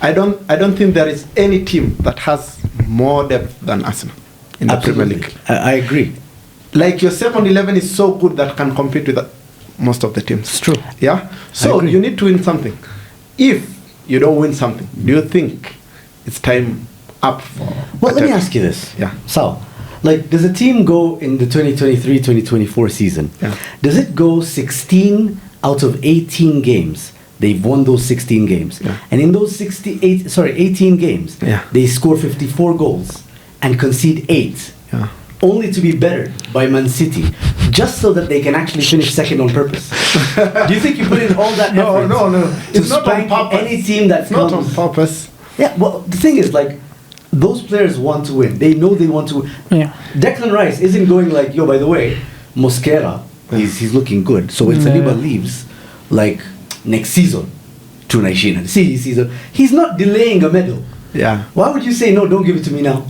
I don't think there is any team that has more depth than Arsenal in the Premier League. I agree. Like your second 11 is so good that can compete with most of the teams. It's true. Yeah. So you need to win something. If you don't win something, do you think it's time up for? Well, let me ask you this. Yeah. So, like, does a team go in the 2023-2024 season? Yeah. Does it go 16 out of 18 games? They've won those 16 games. Yeah. And in those 18 games, they score 54 goals and concede 8. Yeah. Only to be bettered by Man City, just so that they can actually finish second on purpose. Do you think you put in all that effort? No. It's not on purpose. Any team that not on purpose. Yeah, well, the thing is, like, those players want to win. They know they want to win. Yeah. Declan Rice isn't going like, yo, by the way, Mosquera, he's looking good. So when Saliba leaves, like, next season, to Naishina, season, he's not delaying a medal. Yeah. Why would you say, no, don't give it to me now?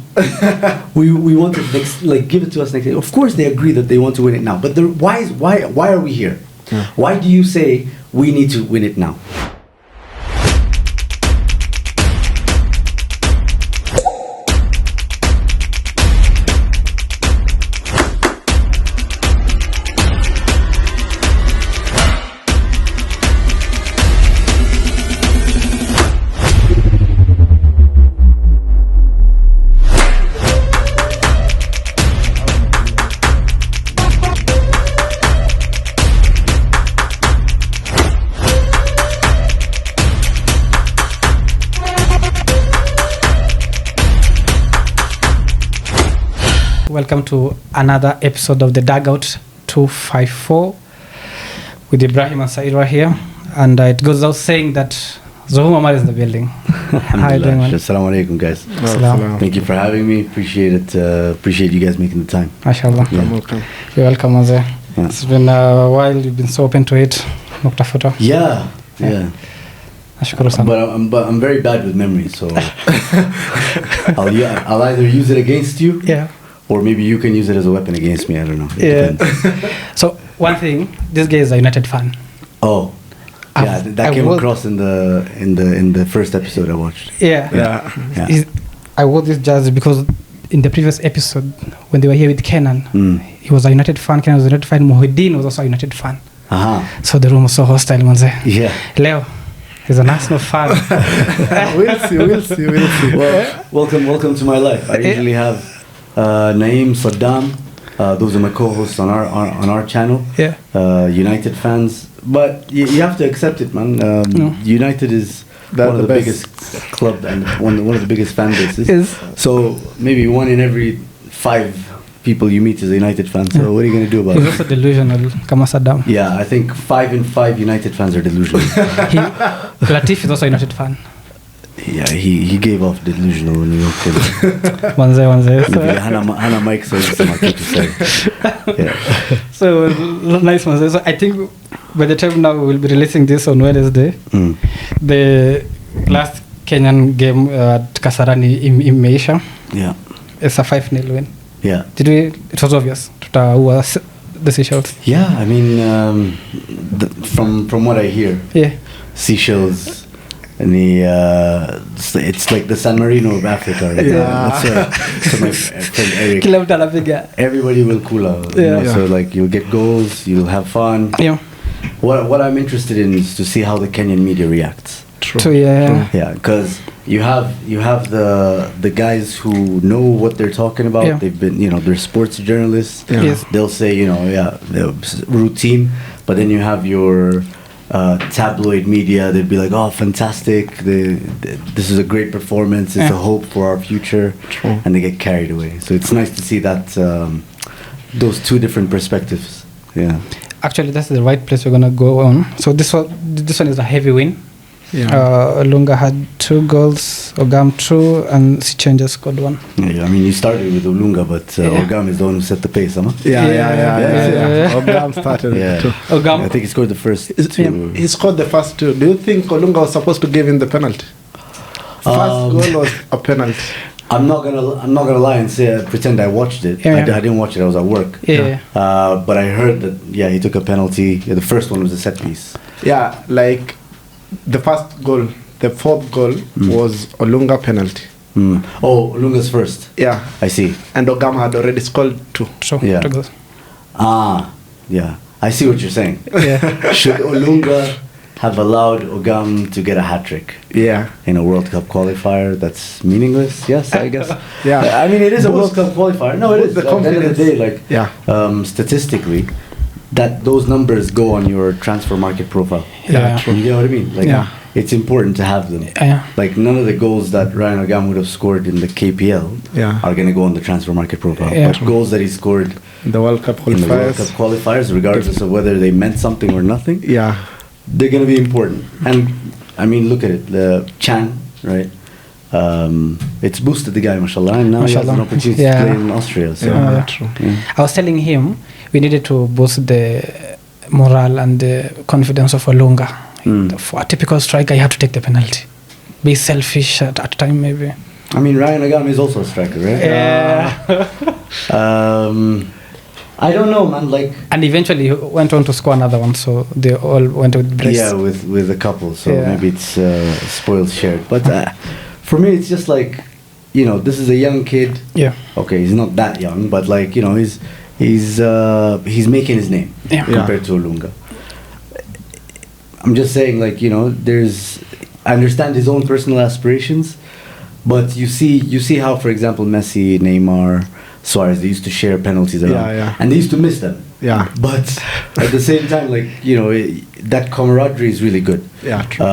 we want it next, like, give it to us next year. Of course they agree that they want to win it now. But why are we here? Yeah. Why do you say we need to win it now? Welcome to another episode of the Dugout 254 with Ibrahim and Saira here. And it goes without saying that Zohum Amar is in the building. How are you doing, man? Assalamu alaikum, guys. Assalam. Thank you for having me. Appreciate it. Appreciate you guys making the time. MashaAllah. You're welcome. You're welcome, Maze. Yeah. It's been a while. You've been so open to it. Nuktafuta. Yeah. Ashkuru sana. But I'm very bad with memory, so I'll either use it against you, or maybe you can use it as a weapon against me. I don't know. It depends. So one thing, this guy is a United fan. Oh, yeah, that came across in the first episode I watched. Yeah. I wore this jersey because in the previous episode when they were here with Kenyan, he was a United fan. Kenyan was a United fan. Muhyiddin was also a United fan. So the room was so hostile, manze. Yeah. Leo, he's an Arsenal fan. We'll see. Well, welcome to my life. I usually have Naeem, Saddam. Those are my co-hosts on our channel. United fans, but you have to accept it, man. United is one of the biggest club and one of the biggest fan bases. So maybe 1 in every 5 people you meet is a United fan. So what are you going to do about it? He's also delusional, Kama Saddam. Yeah, I think 5 in 5 United fans are delusional. Latif is also a United fan. Yeah, he gave off delusional when we walked in. Wanze. Hana Mike says something to say. Yeah. So nice, Wanze. So I think by the time now we'll be releasing this on Wednesday, the last Kenyan game at Kasarani imeisha. Yeah. It's a 5-0 win. Yeah. It was obvious. The Seychelles. Yeah, I mean, from what I hear, Seychelles. And it's like the San Marino of Africa. Right? So my friend Eric, everybody will cool out. So like you'll get goals, you'll have fun. Yeah. What I'm interested in is to see how the Kenyan media reacts. True. Yeah, because you have the guys who know what they're talking about. Yeah. They've been, they're sports journalists. Yeah. Yes. They'll say, the routine, but then you have your tabloid media. They'd be like, oh, fantastic, this is a great performance, it's a hope for our future. True. And they get carried away. So it's nice to see that those two different perspectives. Actually that's the right place we're gonna go on. So this one is a heavy win. Lunga had 2 goals, Ogam 2, and Sichenja scored 1. Yeah, I mean, you started with Olunga, but Ogam is the one who set the pace, huh? Yeah. Ogam started too. Ogam, I think he scored the first 2. He scored the first 2. Do you think Olunga was supposed to give him the penalty? First goal was a penalty. I'm not gonna lie and pretend I watched it. I didn't watch it. I was at work. But I heard that he took a penalty. The first one was a set piece. Yeah, like the first goal the fourth goal was Olunga penalty. Oh, Olunga's first. Yeah. I see. And Ogam had already scored 2. So, Yeah. 2 goals. Yeah. I see what you're saying. Yeah. Should Olunga have allowed Ogam to get a hat-trick Yeah. in a World Cup qualifier that's meaningless? Yes, I guess. Yeah. I mean, it is a World Cup qualifier. No, it is. The At the end of confidence. the day, like, Yeah. statistically, that those numbers go on your transfer market profile. Yeah. You know what I mean? Like, Yeah. it's important to have them. Yeah. Like, none of the goals that Ryan Ogam would have scored in the KPL Yeah. are going to go on the transfer market profile. Yeah. But goals that he scored The World Cup in the World Cup qualifiers. qualifiers, regardless of whether they meant something or nothing, Yeah. they're going to be important. And I mean, look at it. The Chan, right? It's boosted the guy, mashallah, and now he has Mashallah. an opportunity Yeah. to play in Austria. So, Yeah, true. I was telling him we needed to boost the morale and the confidence of Olunga. For a typical striker, you have to take the penalty. Be selfish at time, maybe. I mean, Ryan Ogam is also a striker, right? I don't know, man. Like, And eventually he went on to score another one, so they all went with brace. yeah, with a couple. So Yeah. maybe it's spoiled shared. But for me, it's just like, you know, this is a young kid. Yeah. Okay, he's not that young, but like, you know, he's making his name Yeah. compared to Olunga. I'm just saying, like, you know, I understand his own personal aspirations, but you see how, for example, Messi, Neymar, Suarez, they used to share penalties around, Yeah. and they used to miss them. Yeah. But at the same time, like, you know, that camaraderie is really good. Yeah, true.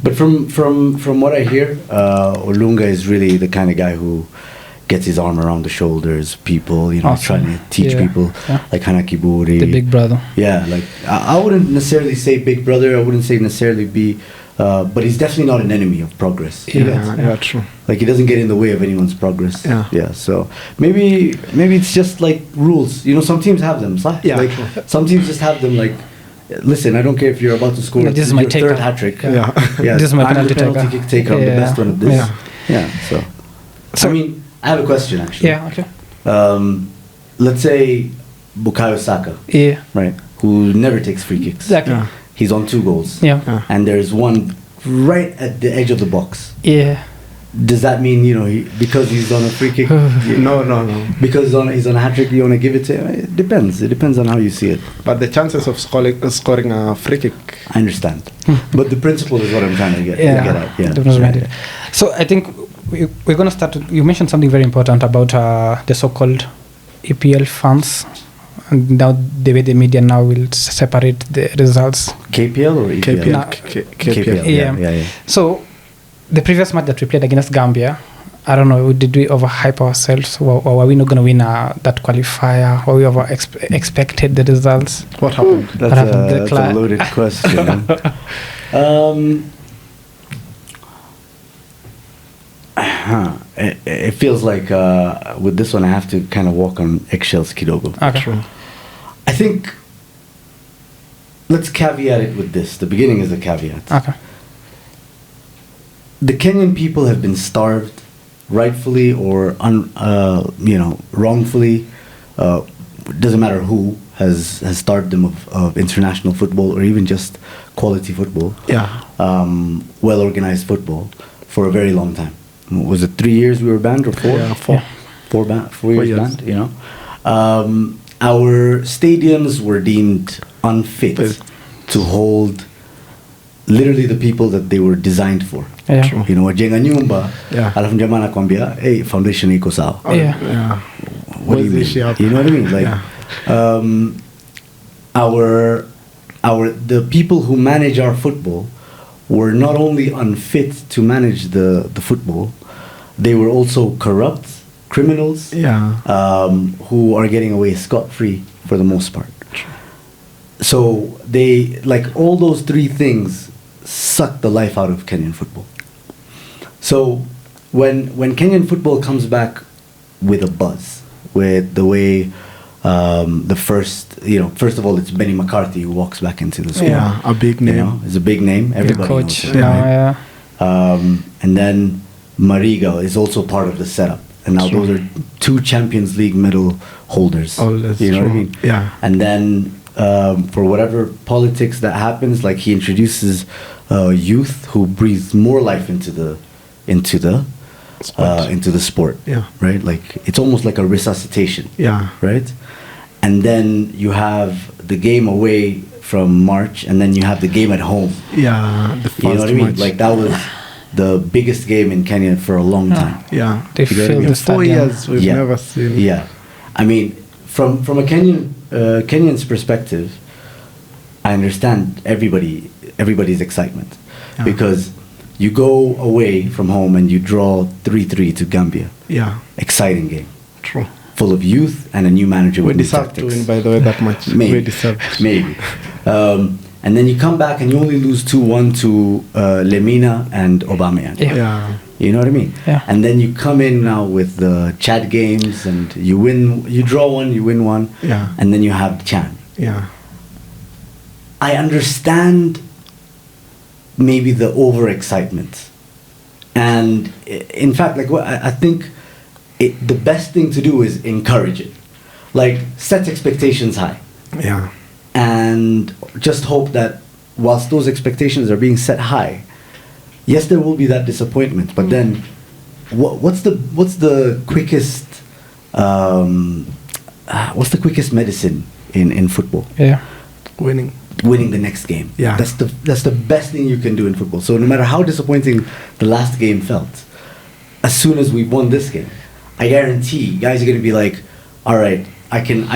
But from what I hear, Olunga is really the kind of guy who gets his arm around the shoulders, people, you know, Awesome. trying to teach Yeah. people, Yeah. like Hanakiburi. The big brother. Yeah, like I wouldn't necessarily say big brother. I wouldn't say necessarily be, but he's definitely not an enemy of progress. Yeah, true. Like, he doesn't get in the way of anyone's progress. Yeah. Yeah. So maybe it's just like rules. You know, some teams have them. صح? Yeah. Like, some teams just have them. Like, listen, I don't care if you're about to score No, this is my your taker. third hat trick. Yeah. Yeah. This is my I'm penalty the penalty taker. kick taker. I'm the Yeah. best one at this. Yeah. Yeah. So I mean, I have a question actually. Yeah, okay. Let's say Bukayo Saka, Yeah. right, who never takes free kicks. Exactly. Yeah. He's on 2 goals. Yeah. And there's one right at the edge of the box. Yeah. Does that mean, you know, because he's on a free kick, No. because he's on a hat trick, you want to give it to him? It depends. It depends on how you see it. But the chances of scoring a free kick. I understand. But the principle is what I'm trying to get at. Yeah. That was right. So I think we're going to start. You mentioned something very important about the so-called EPL fans. And now the way the media now will separate the results. KPL or EPL? KPL. No. KPL. Yeah. So the previous match that we played against Gambia, I don't know, did we overhype ourselves, or were we not going to win that qualifier, or we over expected the results? What happened? That's a loaded question. It feels like with this one I have to kind of walk on eggshells, Kidogo. Okay. True. I think let's caveat it with this. The beginning is a caveat. Okay. The Kenyan people have been starved, rightfully or wrongfully. Doesn't matter who has starved them of international football or even just quality football. Yeah. Well organized football for a very long time. Was it 3 years we were banned or 4? Yeah, 4. 4 years banned. You know, our stadiums were deemed unfit to hold literally the people that they were designed for. Yeah. True. You know, wajenga nyumba, Yeah. alafu jamaa anakwambia, hey, foundation iko sawa. Yeah. Yeah. What do you mean? You know what I mean? Like, the people who manage our football were not only unfit to manage the football, they were also corrupt criminals. Yeah. Who are getting away scot-free for the most part. So they, like, all those 3 things suck the life out of Kenyan football. So when Kenyan football comes back with a buzz, with the way first of all, it's Benny McCarthy who walks back into the squad. Yeah, a big name. You know, it's a big name. Everybody coach. knows that. Yeah. And then Mariga is also part of the setup. And now those are 2 Champions League medal holders. Oh, that's you know true. what I mean? Yeah. And then for whatever politics that happens, like, he introduces youth who breathes more life into the sport. Yeah. Right. Like it's almost like a resuscitation. Yeah. Right. And then you have the game away from March, and then you have the game at home. Yeah, the first You know what I mean? match. Like that was the biggest game in Kenya for a long time. Yeah. They You get fill me? the In 4 stadium. years, we've Yeah. never seen. Yeah, I mean, from a Kenyan's perspective, I understand everybody's excitement Yeah. because you go away from home and you draw 3-3 to Gambia. Yeah, Exciting game, true. full of youth and a new manager We with new deserve to tactics. win, by the way, that much. Maybe. We deserve. Maybe. And then you come back and you only lose 2-1 to Lemina and Aubameyang. Yeah. Yeah. You know what I mean? Yeah. And then you come in now with the Chad games and you draw one, you win one, Yeah. and then you have Chan. Yeah. I understand maybe the overexcitement. And in fact, like what I think the best thing to do is encourage it. Like set expectations high. Yeah. And just hope that whilst those expectations are being set high, yes, there will be that disappointment. But then, what's the quickest medicine in football? Yeah. Winning the next game. Yeah. That's the best thing you can do in football. So no matter how disappointing the last game felt, as soon as we won this game, I guarantee guys are going to be like, all right, I can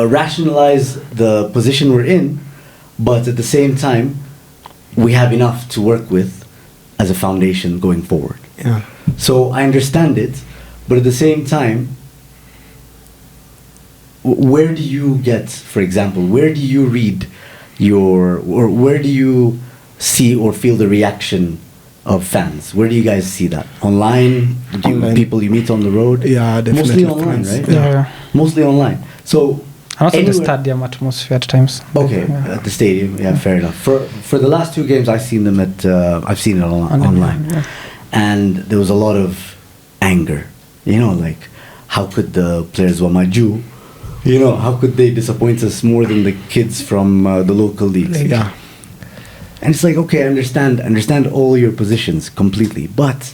rationalize the position we're in, but at the same time, we have enough to work with as a foundation going forward. Yeah. So I understand it, but at the same time, where do you get, for example, where do you read or where do you see or feel the reaction of fans? Where do you guys see that? Online? Online. People you meet on the road? Yeah, definitely. Mostly online, right? Yeah. Mostly online. So And also the anywhere- stadium atmosphere at times. Okay, Yeah. at the stadium, yeah, fair enough. For the last two games, I've seen them I've seen it online, Yeah. and there was a lot of anger. You know, like how could the players Wamaju, you know, how could they disappoint us more than the kids from the local leagues? League. Yeah. And it's like, okay, I understand all your positions completely, but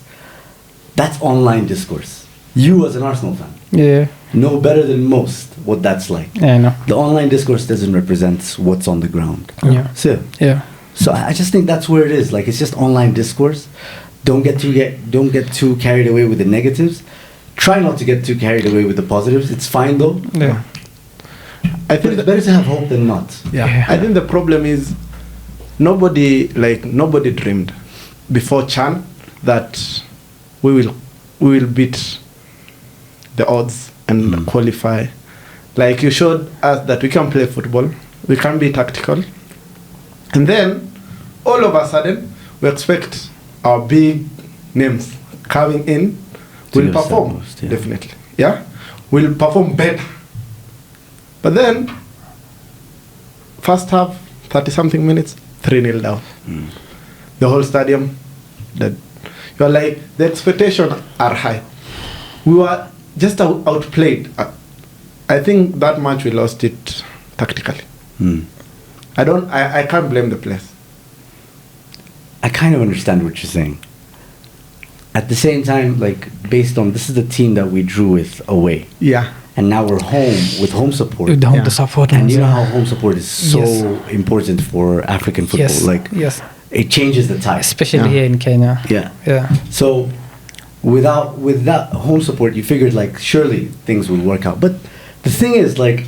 that's online discourse. You as an Arsenal fan Yeah. know better than most what that's like. Yeah, I know. The online discourse doesn't represent what's on the ground. Yeah. So Yeah. I just think that's where it is. Like it's just online discourse. Don't get too carried away with the negatives. Try not to get too carried away with the positives. It's fine though. Yeah. I But think it's better to have hope than not. Yeah. I think the problem is nobody dreamed before Chan that we will beat the odds and qualify. Like you showed us that we can play football, we can be tactical, and then all of a sudden we expect our big names coming in To will give us that perform boost, yeah. definitely. Yeah, will perform better. But then first half, 30-something minutes, 3-0 down. The whole stadium, that you're like, the expectations are high. We were just outplayed. I think that match we lost it tactically. I can't blame the players. I kind of understand what you're saying. At the same time, like based on this is the team that we drew with away, Yeah. and now we're home with home support. With the home Yeah. the support. And you know yeah. how home support is so Yes. important for African football. Yes. Like Yes. it changes the tide. Especially Yeah. here in Kenya. Yeah. Yeah. So with that home support, you figured like surely things will work out. But the thing is like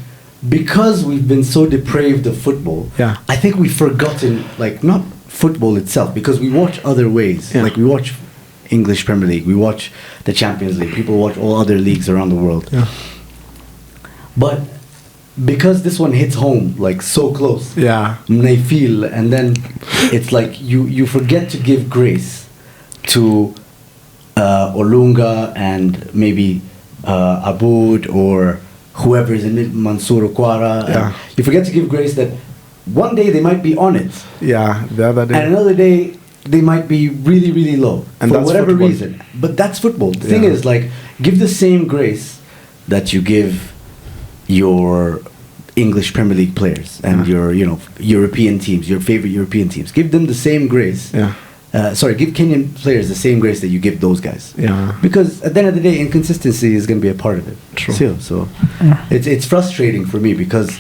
because we've been so depraved of football, Yeah. I think we've forgotten like not football itself because we watch other ways. Yeah. Like we watch English Premier League, we watch the Champions League, people watch all other leagues around the world. Yeah. But because this one hits home like so close, Yeah. they feel, and then it's like you forget to give grace to Olunga and maybe Aboud or whoever is in it, Mansour Okwara. Yeah. You forget to give grace that one day they might be on it, Yeah. The other day. and another day they might be really, really low And for that's whatever football. reason. But that's football. The thing Yeah. is, like, give the same grace that you give your English Premier League players and your, you know, European teams, your favorite European teams. Give them the same grace. Yeah. Give Kenyan players the same grace that you give those guys. Yeah. Because at the end of the day, inconsistency is going to be a part of it. True. So it's frustrating for me because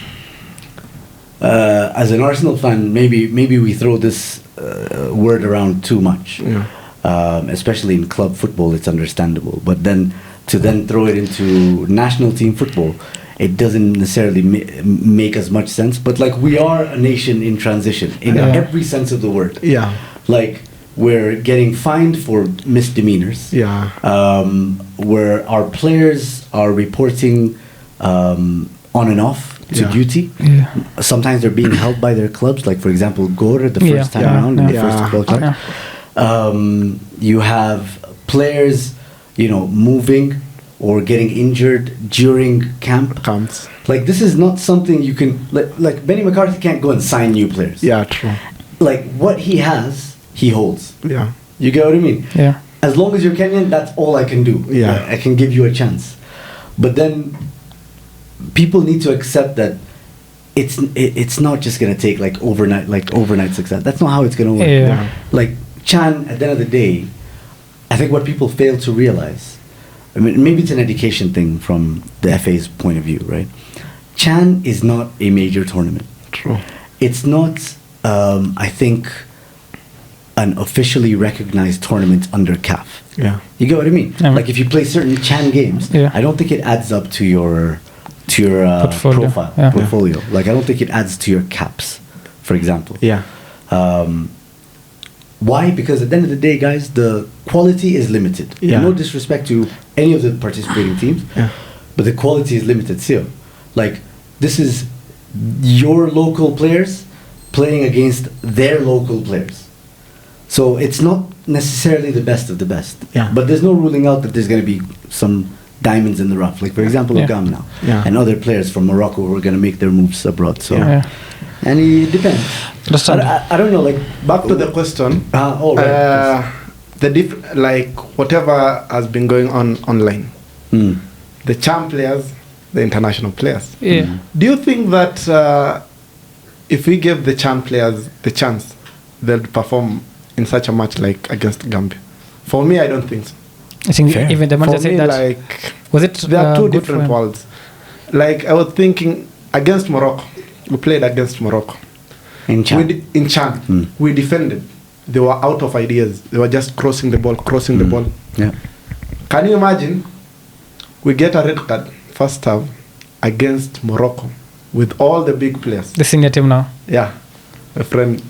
as an Arsenal fan, maybe we throw this word around too much. Yeah. Especially in club football, it's understandable. But then to throw it into national team football, it doesn't necessarily make as much sense. But like, we are a nation in transition in every sense of the word. Yeah. Like, we're getting fined for misdemeanors. Yeah. Where our players are reporting on and off to duty. Yeah. Sometimes they're being held by their clubs. Like, for example, Gore the first time around in the first football club. You have players, you know, moving or getting injured during camps. Like, this is not something you can, like Benny McCarthy can't go and sign new players. Yeah, true. Like, what he has, he holds. Yeah. You get what I mean? Yeah. As long as you're Kenyan, that's all I can do. Yeah. Like, I can give you a chance. But then people need to accept that it's not just gonna take like overnight success. That's not how it's gonna work. Yeah. Like, Chan, at the end of the day, I think what people fail to realize, I mean, maybe it's an education thing from the FA's point of view, right? Chan is not a major tournament. True. It's not, I think, an officially recognized tournament under CAF. Yeah. You get what I mean? Yeah. Like, if you play certain Chan games, I don't think it adds up to your portfolio. Like, I don't think it adds to your caps, for example. Yeah. Why? Because at the end of the day, guys, the quality is limited. Yeah. No disrespect to any of the participating teams, but the quality is limited still. Like, this is your local players playing against their local players. So it's not necessarily the best of the best. Yeah. But there's no ruling out that there's going to be some diamonds in the rough. Like, for example, Ogam now. Yeah. And other players from Morocco who are going to make their moves abroad. So, and it depends. I don't know, like, back to the question. Right. Whatever has been going on online, the CHAN players, the international players. Yeah. Do you think that if we give the CHAN players the chance, they'll perform in such a match like against Gambia? For me, I don't think so. I think even the manager said that. Like, was it? There are two different worlds. Like, I was thinking against Morocco, we played against Morocco. In CHAN. In CHAN, we defended. They were out of ideas. They were just crossing the ball. Yeah. Can you imagine? We get a red card first half against Morocco with all the big players. The senior team now. Yeah, my friend.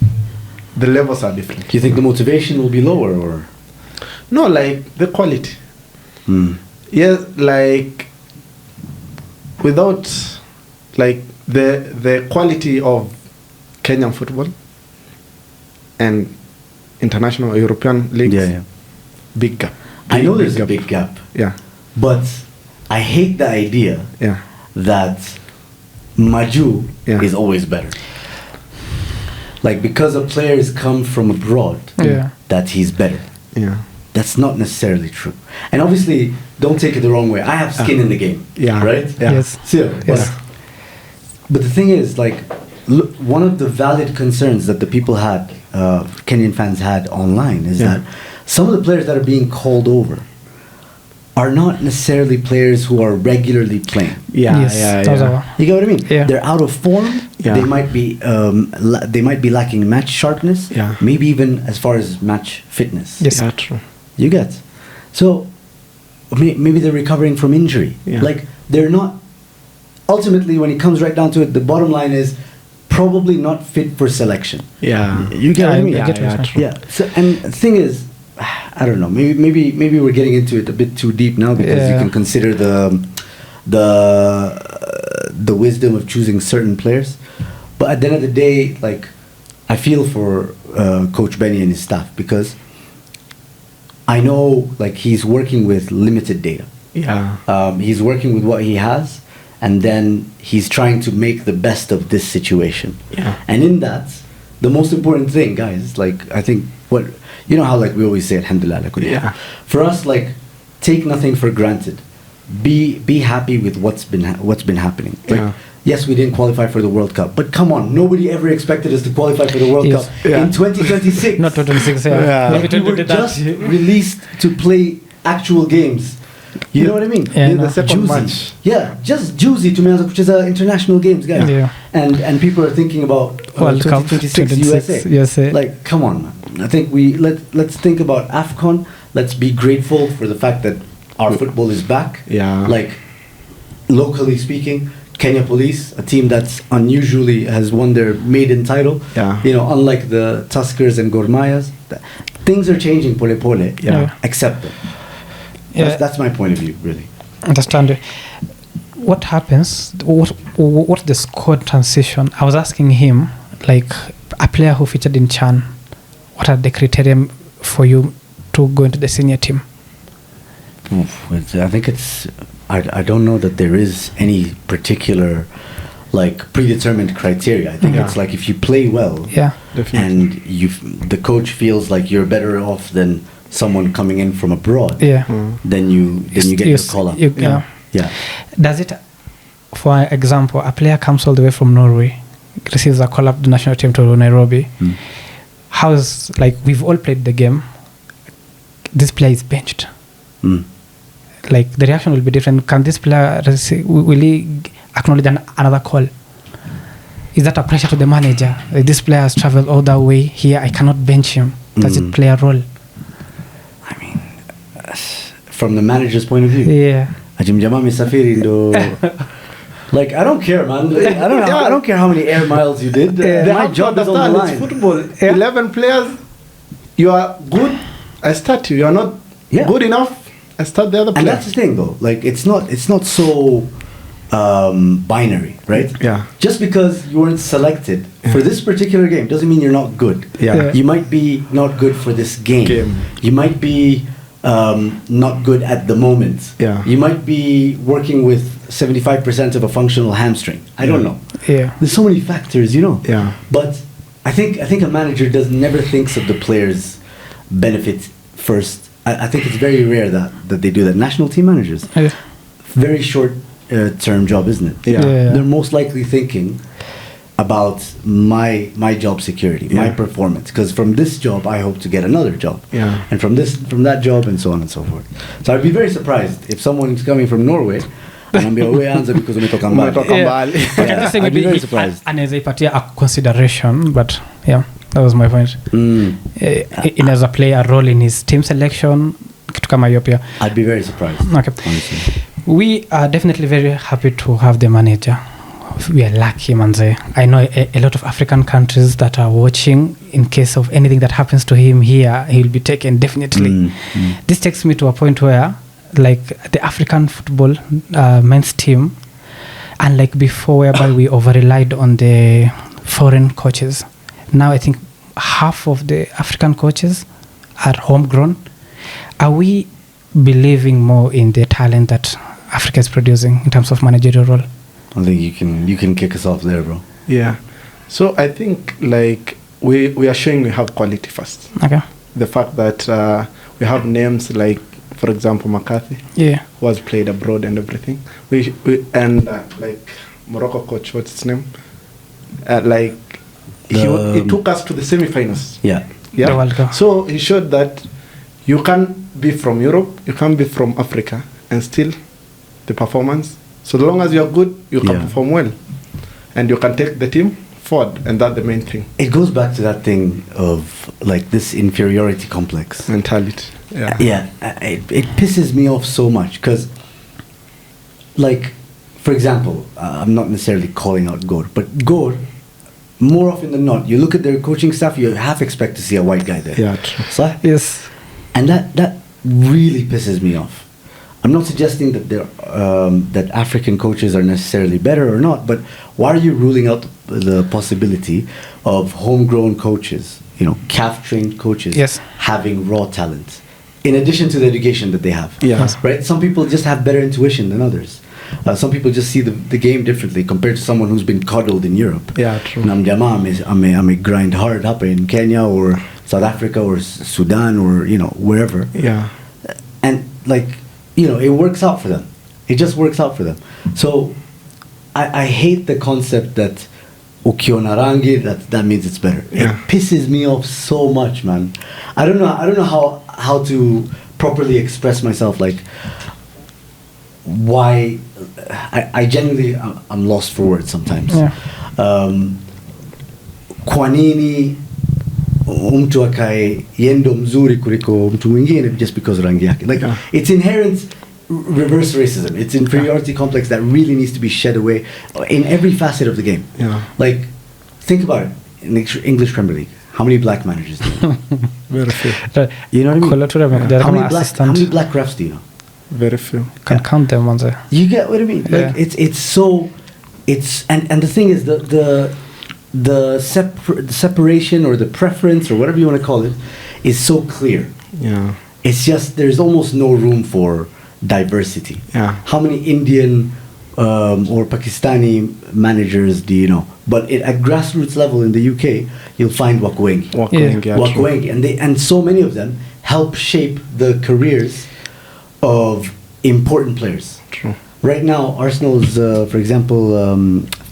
The levels are different. Do you think the motivation will be lower, or? No, like the quality. Yes, like without like the quality of Kenyan football and international European leagues. Big gap. I know there's a big gap. Yeah. But I hate the idea that Maju is always better. Like, because a player has come from abroad, that he's better. Yeah. That's not necessarily true. And obviously, don't take it the wrong way. I have skin in the game. Yeah. Right? Yeah. Yes. So, but the thing is, like, look, one of the valid concerns that the people had, Kenyan fans had online, is that some of the players that are being called over are not necessarily players who are regularly playing. You get what I mean? Yeah. They're out of form. Yeah. They might be lacking match sharpness. Yeah. Maybe even as far as match fitness. Yes. Yeah, true. You get. So maybe they're recovering from injury. Yeah. Like, they're not. Ultimately, when it comes right down to it, the bottom line is probably not fit for selection. Yeah. You get what I mean? True. Yeah. So, and the thing is, I don't know. Maybe we're getting into it a bit too deep now, because you can consider the wisdom of choosing certain players. But at the end of the day, like, I feel for Coach Benny and his staff, because I know, like, he's working with limited data. Yeah. He's working with what he has, and then he's trying to make the best of this situation. Yeah. And in that, the most important thing, guys, like, I think what, you know how, like, we always say, alhamdulillah. Yeah. For us, like, take nothing for granted. Be happy with what's been happening. Like, yes, we didn't qualify for the World Cup, but come on, nobody ever expected us to qualify for the World Yes. Cup in 2026. Not 2026, yeah. Yeah. Maybe Like, we were 2020 just released to play actual games. You know what I mean? Yeah, The no. second Juicy. match. Yeah, just Juicy to me, which is international games, guys. Yeah. And people are thinking about World Cup 2026 USA. USA. Like, come on, man. I think let's think about AFCON. Let's be grateful for the fact that our football is back. Yeah. Like, locally speaking, Kenya Police, a team that's unusually has won their maiden title. Yeah. You know, unlike the Tuskers and Gor Mahias, things are changing. Pole pole. Yeah. Accept them. Yeah. That's my point of view, really. Understand. What happens? What's the squad transition? I was asking him, like a player who featured in Chan, what are the criteria for you to go into the senior team? I think it's. I don't know that there is any particular, like, predetermined criteria. I think Yeah. it's like if you play well, Yeah. Definitely. and the coach feels like you're better off than someone coming in from abroad. Yeah. Then you get your call up. Yeah. Yeah. Does it, for example, a player comes all the way from Norway, receives a call up the national team to Nairobi. How's, like, we've all played the game, this player is benched. Like, the reaction will be different. Can this player will he acknowledge another call? Is that a pressure to the manager? Like, this player has traveled all that way here, I cannot bench him. Does it play a role? I mean, from the manager's point of view. Yeah. Ajimjama misafiri ndo. Like, I don't care, man. I don't care how many air miles you did. They My have to job is on the understand line. it's football. 11 players, you are good, I start you. You are not good enough, I start the other And player. that's the thing, though. Like, it's not so binary, right? Yeah. Just because you weren't selected for this particular game doesn't mean you're not good. Yeah. You might be not good for this game. You might be not good at the moment. Yeah. You might be working with 75% of a functional hamstring. I don't know. Yeah. There's so many factors, you know. Yeah. But I think a manager never thinks of the players' benefit first. I think it's very rare that they do that. National team managers, Yeah. very short term job, isn't it? Yeah. They're most likely thinking about my job security, my performance. Because from this job, I hope to get another job. Yeah. And from that job, and so on and so forth. So I'd be very surprised if someone's coming from Norway. Anaambia wewe anza because umetoka mbali. Umetoka mbali. Okay, Yeah, just saying I'd be maybe very surprised. anaweza ipatia a consideration, but yeah, that was my point. Inaweza play a role in his team selection, kitu kama hiyo pia. I'd be very surprised. Okay. Honestly. We are definitely very happy to have the manager. We are lucky, manze. I know a lot of African countries that are watching. In case of anything that happens to him here, he will be taken definitely. This takes me to a point where, like, the African football men's team, unlike before, whereby we over-relied on the foreign coaches. Now I think half of the African coaches are homegrown. Are we believing more in the talent that Africa is producing in terms of managerial role? I think you can kick us off there, bro. Yeah. So I think, like, we are showing we have quality first. Okay. The fact that we have names like, for example, McCarthy, who has played abroad and everything. We like Morocco coach, what's his name? He took us to the semi-finals. Yeah. The World Cup. So he showed that you can be from Europe, you can be from Africa, and still the performance. So long as you are good, you can perform well, and you can take the team forward, and that's the main thing. It goes back to that thing of, like, this inferiority complex Mentality. It pisses me off so much because, like, for example, I'm not necessarily calling out Gor, but Gor, more often than not, you look at their coaching staff, you half expect to see a white guy there. Yeah, true. So, Yes. and that really pisses me off. I'm not suggesting that that African coaches are necessarily better or not, but why are you ruling out the possibility of homegrown coaches, CAF-trained coaches, having raw talent, in addition to the education that they have? Right? Some people just have better intuition than others. Some people just see the game differently compared to someone who's been coddled in Europe. Yeah, true. I may grind hard up in Kenya or South Africa or Sudan or wherever. Yeah. And, like, it works out for them. It just works out for them. So I hate the concept that ukiona rangi that means it's better. Yeah. It pisses me off so much, man. I don't know how to properly express myself. Like, why? I genuinely I'm lost for words sometimes. Yeah. Kwa nini mtu akae yendo mzuri kuliko mtu mwingine just because rangi yake? Like, it's inherent reverse racism. It's inferiority complex that really needs to be shed away in every facet of the game. Yeah. Like, think about it. In the English Premier League, how many black managers do you know? Very few. You know what I mean? Yeah. How many black refs do you know? Very few. Can count them on the. You get what I mean? Yeah. Like, and the thing is the separation or the preference or whatever you want to call it is so clear. Yeah. It's just there's almost no room for diversity. Yeah. How many Indian or Pakistani managers do you know? But at grassroots level in the UK, you'll find Wakwengi. Wakwengi, And so many of them help shape the careers of important players. True. Right now, Arsenal's, for example,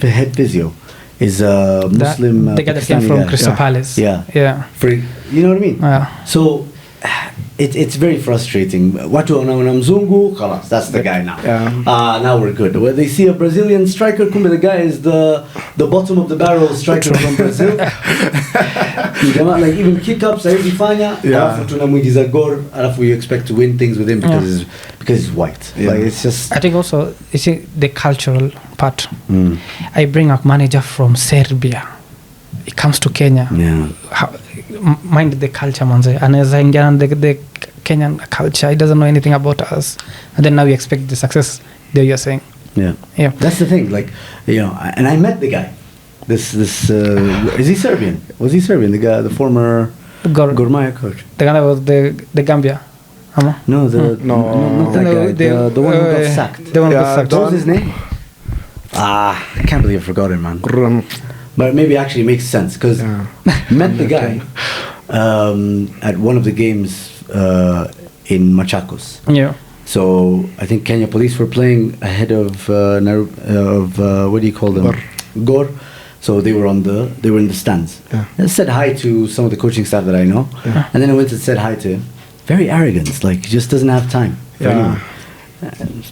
head physio is a Muslim the guy that came Pakistani from guy. Crystal Palace. Yeah. You know what I mean? Yeah. So it's very frustrating. Watu wanaona mzungu, khalas, that's the guy now. Yeah. Now we're good. When they see a Brazilian striker, kumbe the guy is the bottom of the barrel striker from Brazil. Like, even kick-ups, fanya, alafu tunamwingiza gol, alafu you expect to win things with him because he's white. Yeah. Like, it's just. I think also, you see, the cultural part. I bring a manager from Serbia. He comes to Kenya. Yeah. Mind the culture, manze. Anaweza ingia the Kenyan culture. He doesn't know anything about us. And then now we expect the success that you're saying. Yeah. That's the thing. Like, you know, and I met the guy. This is he Serbian? Was he Serbian? The guy, the former Gormaya coach. The guy that was the Gambia. No, not that guy. The one who got sacked. The one who got sacked. What was his name? I can't believe I forgot him, man. But maybe actually makes sense because met the guy at one of the games in Machakos. Yeah. So I think Kenya police were playing ahead of what do you call them? Gor. So they were in the stands. Yeah. I said hi to some of the coaching staff that I know, and then I went and said hi to him. Very arrogant, like he just doesn't have time for anyone.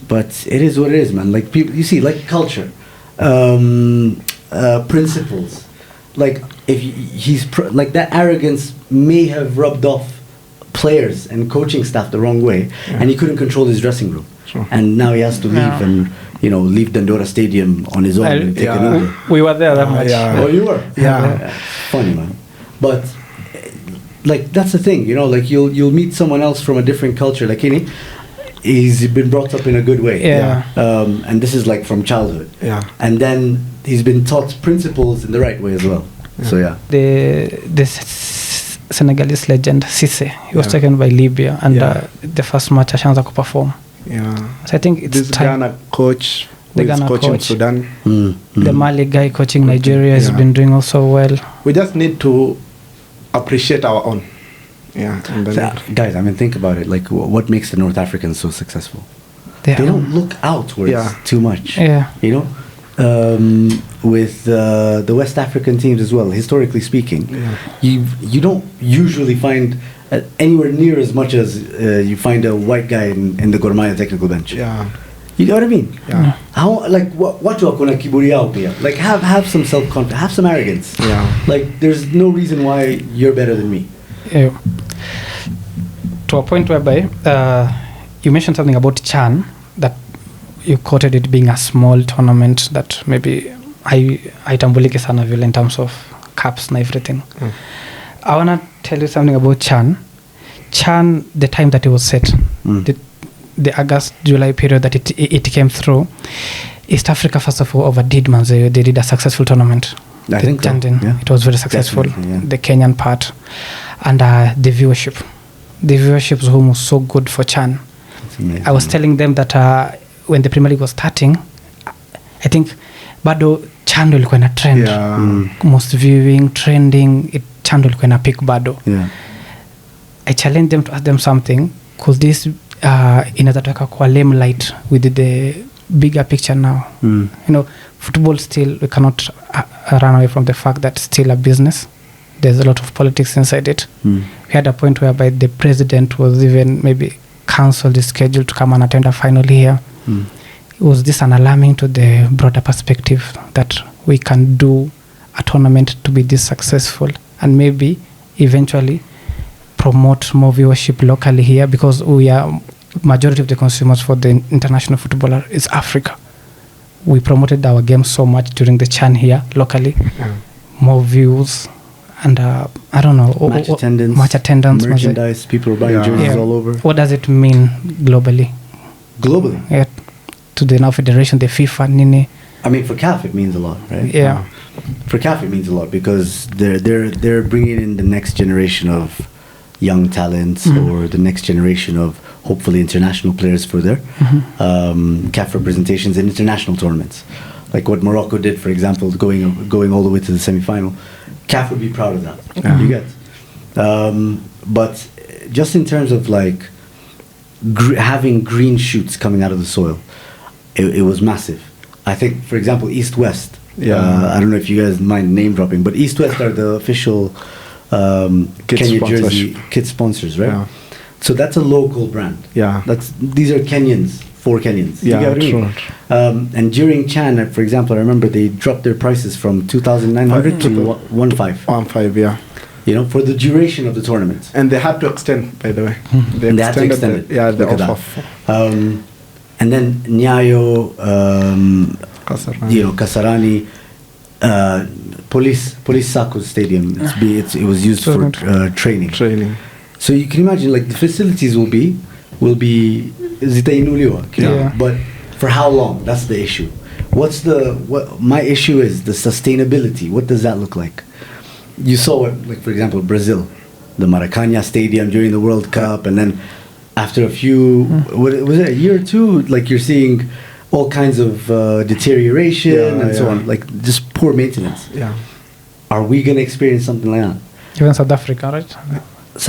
But it is what it is, man. Like people, you see, like culture, principles. Like if like that arrogance may have rubbed off players and coaching staff the wrong way, and he couldn't control his dressing room. Sure. And now he has to leave and leave Dandora Stadium on his own and take an Uber. We were there that much. Oh, you were? Yeah. Funny, man. But like that's the thing, like you'll meet someone else from a different culture. Like he's been brought up in a good way. Yeah. And this is like from childhood. Yeah. And then he's been taught principles in the right way as well. So yeah. The Senegalese legend Cisse, he was taken by Libya, and the first match ashaanza kuperform. Yeah. So I think it's this time. Ghana coach, The who is Ghana coaching coach. Sudan. The Mali guy coaching Nigeria has been doing also well. We just need to appreciate our own. Yeah. And then So, guys, I mean, think about it. Like, what makes the North Africans so successful? They don't look outwards too much. Yeah. With the West African teams as well, historically speaking, you don't usually find anywhere near as much as you find a white guy in the Gormaya technical bench. Yeah. You know what I mean? Yeah. How like what you kuna kiburi yao pia? Like have some self-confidence, have some arrogance. Yeah. Like there's no reason why you're better than me. Yeah. To a point whereby you mentioned something about Chan, that you quoted it being a small tournament that maybe haitambuliki sana vile in terms of caps and everything. I want to tell you something about Chan. Chan, the time that it was set, the August-July period that it came through, East Africa first of all overdid, man. They did a successful tournament. I think so. Yeah. It was very successful. Yeah. The Kenyan part and the viewership. The viewership was so good for Chan. I was telling them that when the Premier League was starting, I think bado Chan ndo ilikuwa na trend. Most viewing, trending, Chan ndo ilikuwa na pick bado. Yeah. I challenged them to ask them something. Could this inaweza toka kwa limelight with the bigger picture now. You know, football still, we cannot run away from the fact that it's still a business. There's a lot of politics inside it. We had a point whereby the president was even maybe cancelled his schedule to come and attend a final here. Was this an alarming to the broader perspective that we can do a tournament to be this successful and maybe eventually promote more viewership locally here, because we are majority of the consumers for the international footballer is Africa. We promoted our game so much during the CHAN here locally, more views and I don't know, match attendance, merchandise, people are buying jerseys all over. What does it mean globally? Globally, to the now federation, the FIFA, Nini. I mean, for CAF it means a lot, right? Yeah. For CAF it means a lot because they're bringing in the next generation of young talents or the next generation of hopefully international players for their CAF representations in international tournaments, like what Morocco did, for example, going all the way to the semi-final. CAF would be proud of that. You get, but just in terms of like having green shoots coming out of the soil, it was massive. I think, for example, East West. I don't know if you guys mind name dropping, but East West are the official Kenya jersey kit sponsors, right? Yeah. So that's a local brand. Yeah. These are Kenyans for Kenyans. Yeah, you get what I mean? And during CHAN, for example, I remember they dropped their prices from 2,900 to 1,500. 1,500, yeah. You know, for the duration of the tournament. And they had to extend, by the way. They had to extend it. The offer. And then Nyayo, Kasarani, Police Sako Stadium. It was used for training. So you can imagine, like, the facilities will be zitainuliwa. But for how long? That's the issue. My issue is the sustainability. What does that look like? You saw it, like, for example, Brazil, the Maracanã Stadium during the World Cup, and then after a few, was it a year or two? Like, you're seeing all kinds of deterioration and so on, like just poor maintenance. Yeah. Are we going to experience something like that? Even South Africa, right?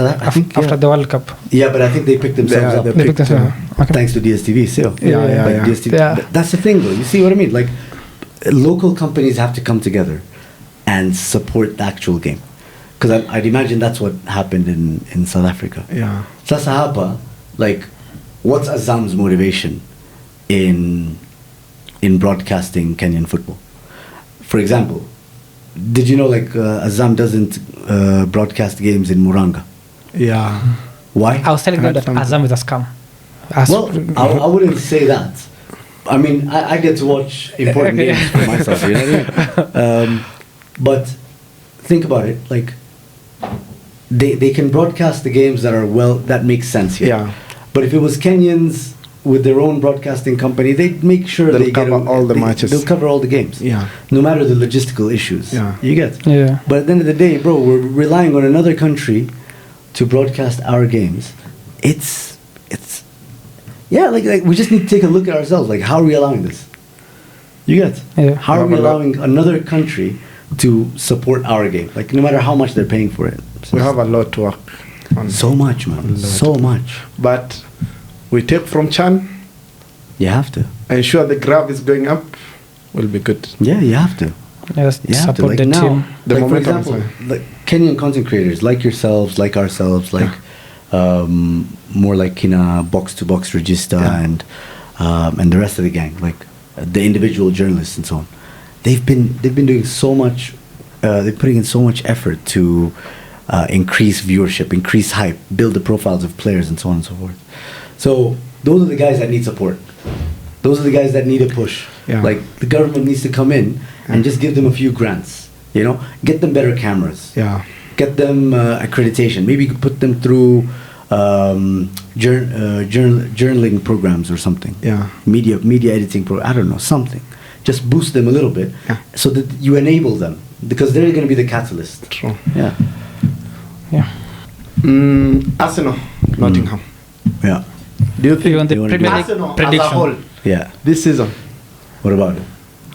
I think after the World Cup. Yeah, but I think they picked themselves up. Thanks to DSTV still. DSTV. That's the thing, though. You see what I mean? Like, local companies have to come together and support the actual game. Because I'd imagine that's what happened in South Africa. Yeah. Sasa hapa, like, what's Azam's motivation in broadcasting Kenyan football? For example, did you know, like, Azam doesn't broadcast games in Muranga? Yeah. Why? I was telling them that Azam is a scam. Well, I wouldn't say that. I mean, I get to watch important games for myself, you know what I mean? But think about it, like, they can broadcast the games that make sense here. Yeah. But if it was Kenyans with their own broadcasting company, they'd make sure they cover all the matches. They'll cover all the games. Yeah. No matter the logistical issues. Yeah. You get? Yeah. But at the end of the day, bro, we're relying on another country to broadcast our games. It's like we just need to take a look at ourselves. Like, how are we allowing this? You get? Yeah. How are we allowing another country to support our game? Like, no matter how much they're paying for it. We have a lot to work on. So much, man. So much. But we take from CHAN. You have to. Ensure the graph is going up. Will be good. Yeah, you have to. Yes, you support the team. Like, for example, like Kenyan content creators like yourselves, like ourselves, like more like Kina box-to-box register and the rest of the gang, like the individual journalists and so on. They've been doing so much. They're putting in so much effort to increase viewership, increase hype, build the profiles of players, and so on and so forth. So those are the guys that need support. Those are the guys that need a push. Yeah. Like, the government needs to come in and just give them a few grants. You know, get them better cameras. Yeah. Get them accreditation. Maybe you could put them through journaling programs or something. Yeah. Media editing I don't know, something. Just boost them a little bit so that you enable them, because they're going to be the catalyst. True. Yeah. Yeah. Arsenal, Nottingham. Yeah. Do you think you want the Premier League Arsenal prediction? as a whole? Yeah. This season. What about it?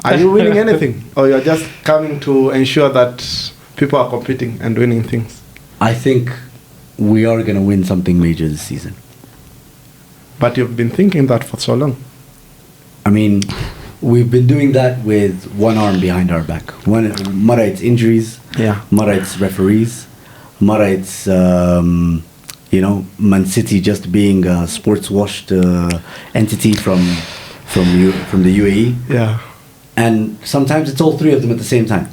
Are you winning anything, or you're just coming to ensure that people are competing and winning things? I think we are going to win something major this season. But you've been thinking that for so long. I mean, we've been doing that with one arm behind our back. Mara, it's injuries. Yeah. Mara, it's referees. Mara, it's Man City just being a sports washed entity from the UAE. Yeah. And sometimes it's all three of them at the same time.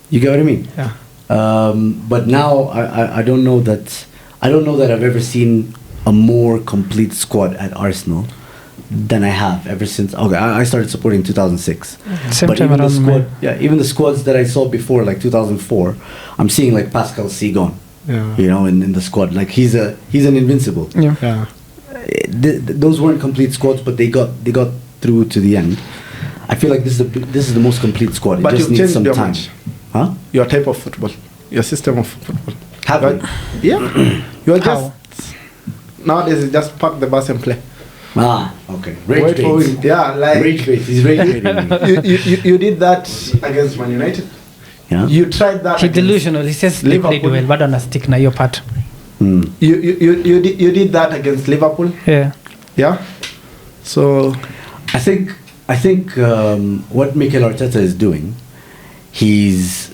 You get what I mean? Yeah. But now I don't know that I've ever seen a more complete squad at Arsenal than I have ever since. Okay, I started supporting in 2006. Same but time even the around squad, me. even the squads that I saw before, like 2004, I'm seeing like Pascal Sigon, Yeah. in the squad. Like he's an invincible. Yeah. Yeah. Those weren't complete squads, but they got through to the end. I feel like this is the most complete squad. It But just you've needs changed some your time. match. Huh? Your type of football, your system of football. Have But- we? Yeah. You're How? just nowadays. You just park the bus and play. Okay. Rage Wait for bait. it. Yeah, like Rage bait. He's rage baiting me. you did that against Man United. Yeah. You tried that. He against delusional. He says they played Liverpool. well, but on a stick na your part. Mm. You did that against Liverpool. Yeah. Yeah. So I think what Mikel Arteta is doing, he's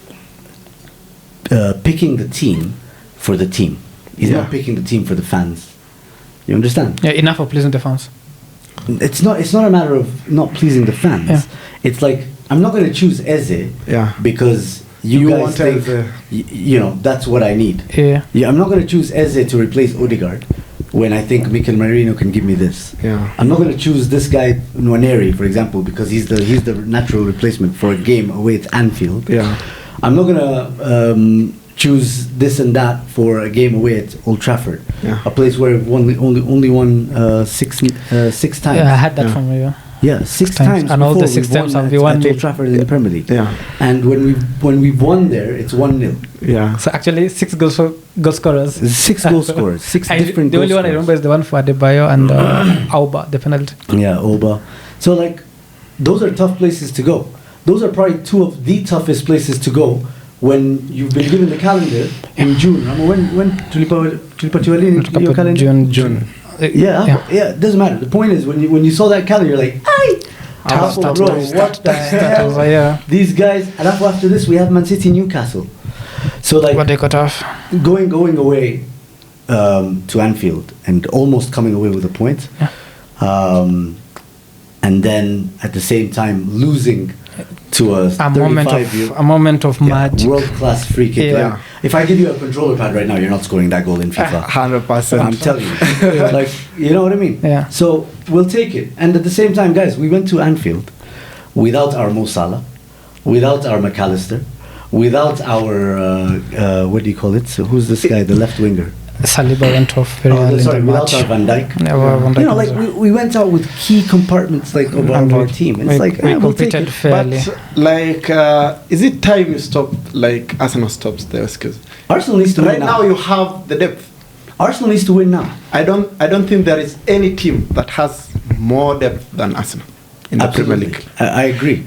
picking the team for the team. He's Yeah. not picking the team for the fans. You understand? Yeah, enough of pleasing the fans. It's not a matter of not pleasing the fans. Yeah. It's like I'm not going to choose Eze Yeah. because you guys want think Eze. that's what I need. Yeah. I'm not going to choose Eze to replace Odegaard when I think Mikel Merino can give me this. Yeah. I'm not going to choose this guy Nwaneri, for example, because he's the natural replacement for a game away at Anfield. Yeah. I'm not going to choose this and that for a game away at Old Trafford, Yeah. a place where we've only won six times. Yeah, I had that Yeah. from you. Yeah, six times. times. And all the before 6 we've times won have at we won Old nil. Trafford in the Premier League. Yeah. And when we've won there, it's 1-0. Yeah. So actually, 6 goal scorers. Six goal scorers, six different The goal only one I scorers. remember is the one for Adebayo and Auba, the penalty. Yeah, Oba. So like, those are tough places to go. Those are probably two of the toughest places to go when you've been given the calendar in June. When tulipa your calendar? June. Yeah, it doesn't matter. The point is when you saw that calendar, you're like, "Aye, Tough, bro, tough, what the hell?" Yeah. These guys, and after this, we have Man City, Newcastle. So like, What they got off. going away to Anfield and almost coming away with a point, and then at the same time losing to a moment of magic. world-class free kick. Yeah. Like, if I give you a controller pad right now, you're not scoring that goal in FIFA. 100%. I'm telling you. Like, you know what I mean? Yeah. So we'll take it. And at the same time, guys, we went to Anfield without our Mo Salah, without our McAllister, without our what do you call it? So who's this guy, the left winger? Saliba went off very early in the without match. our Van Dijk. Yeah, well, Van Dijk You know, was like there. we went out with key compartments like of our team. And it's like we we'll take competed it. fairly. But like, is it time you stop? Like Arsenal stops the excuse. Arsenal needs to Right win now now. you have the depth. Arsenal needs to win now. I don't think there is any team that has more depth than Arsenal in the Premier Absolutely. League. I agree.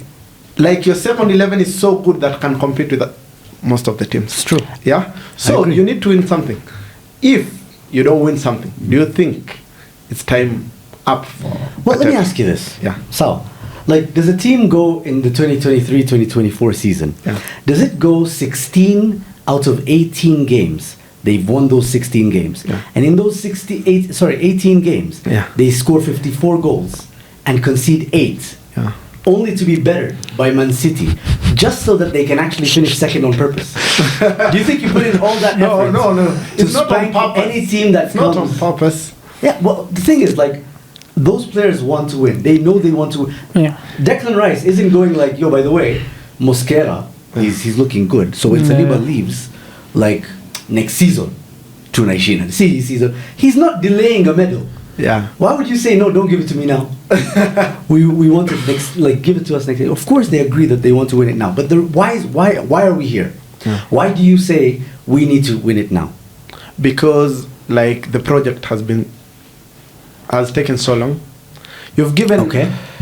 Like your second 11 is so good that can compete with most of the teams. It's true. Yeah. So agree. you need to win something. If you don't win something, do you think it's time up for? Well, let me attempt? ask you this. Yeah. So, like, does a team go in the 2023-2024 season? Yeah. Does it go 16 out of 18 games? They've won those 16 games. Yeah. And in those 18 games, Yeah. they score 54 goals and concede 8. Yeah. Only to be bettered by Man City, just so that they can actually finish second on purpose. Do you think you put in all that effort? No. To It's not on spank purpose. any team that It's not on comes? purpose. Yeah, well, the thing is, like, those players want to win. They know they want to win. Yeah. Declan Rice isn't going like, yo, by the way, Mosquera, he's looking good. So when Yeah. Saliba leaves, like, next season, Tunaishina, season, he's not delaying a medal. Yeah. Why would you say, no, don't give it to me now? we want it next, like, give it to us next year. Of course they agree that they want to win it now. But why are we here? Yeah. Why do you say we need to win it now? Because like the project has taken so long. You've given